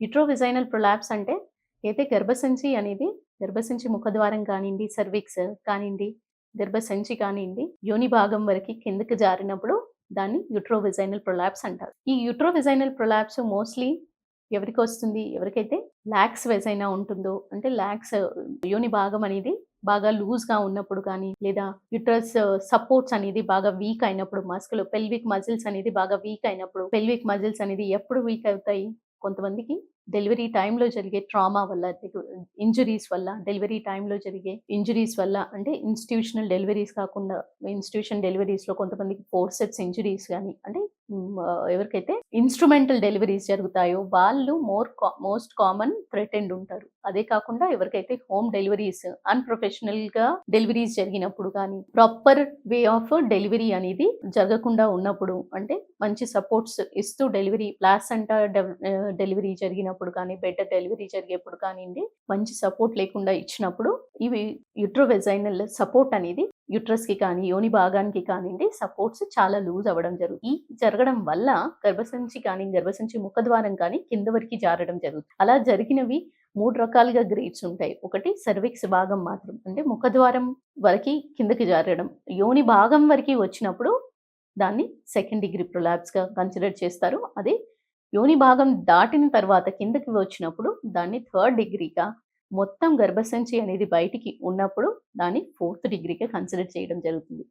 యూట్రోవిజైనల్ prolapse అంటే అయితే గర్భసంచి అనేది గర్భసంచి ముఖద్వారం కానియండి, సర్విక్స్ కానియండి, గర్భసంచి కానియండి, యోని భాగం వరకి కిందకి జారినప్పుడు దాన్ని యూట్రోవిజైనల్ ప్రొలాప్స్ అంటారు. ఈ యూట్రోవిజైనల్ ప్రొలాప్స్ మోస్ట్‌లీ ఎవరికొస్తుంది? ఎవరికైతే లాక్స్ వెజైనా ఉంటుందో, అంటే లాక్స్ యోని భాగం అనేది బాగా లూజ్‌గా ఉన్నప్పుడు గానీ, లేదా యూట్రస్ సపోర్ట్స్ అనేది బాగా వీక్ అయినప్పుడు, పెల్విక్ మజిల్స్ అనేది బాగా వీక్ అయినప్పుడు, పెల్విక్ మజిల్స్ అనేది ఎప్పుడు వీక్ అవుతాయి? కొంతమందికి డెలివరీ టైమ్‌లో జరిగే ట్రామా వల్ల, ఇంజురీస్ వల్ల, డెలివరీ టైమ్‌లో జరిగే ఇంజురీస్ వల్ల, అంటే ఇన్‌స్టిట్యూషనల్ డెలివరీస్ కాకుండా ఇన్‌స్టిట్యూషన్ డెలివరీస్‌లో కొంతమందికి ఫోర్సెప్స్ ఇంజురీస్ గాని, అంటే ఎవరికైతే ఇన్‌స్ట్రుమెంటల్ డెలివరీస్ జరుగుతాయో వాళ్ళు మోస్ట్ కామన్ థ్రెటెండ్ ఉంటారు. అదే కాకుండా ఎవరికైతే హోమ్ డెలివరీస్ అన్‌ప్రొఫెషనల్‌గా డెలివరీస్ జరిగినప్పుడు గాని, ప్రాపర్ వే ఆఫ్ డెలివరీ అనేది జరగకుండా ఉన్నప్పుడు, అంటే మంచి సపోర్ట్స్ ఇస్తూ డెలివరీ జరిగినప్పుడు కానీ, బెడ్ డెలివరీ జరిగేప్పుడు కానియండి, మంచి సపోర్ట్ లేకుండా ఇచ్చినప్పుడు ఇవి యూట్రోవెజైనల్ సపోర్ట్ అనేది యూట్రస్‌కి కానీ, యోని భాగానికి కానియండి సపోర్ట్స్ చాలా లూజ్ అవ్వడం ఈ జరగడం వల్ల గర్భసంచి కానీ, గర్భసంచి ముఖద్వారం కానీ కింద వరకి జారడం జరుగుతుంది. అలా జరిగినవి 3 రకాలుగా గ్రేడ్స్ ఉంటాయి. ఒకటి సర్విక్స్ భాగం మాత్రం, అంటే ముఖద్వారం వరకి కిందకి జారడం. యోని భాగం వరకి వచ్చినప్పుడు దాన్ని సెకండ్ డిగ్రీ ప్రొలాప్స్‌గా కన్సిడర్ చేస్తారు. అదే యోని భాగం దాటిన తర్వాత కిందకి వచ్చినప్పుడు దాన్ని థర్డ్ డిగ్రీగా, మొత్తం గర్భసంచి అనేది బయటికి ఉన్నప్పుడు దాన్ని ఫోర్త్ డిగ్రీగా కన్సిడర్ చేయడం జరుగుతుంది.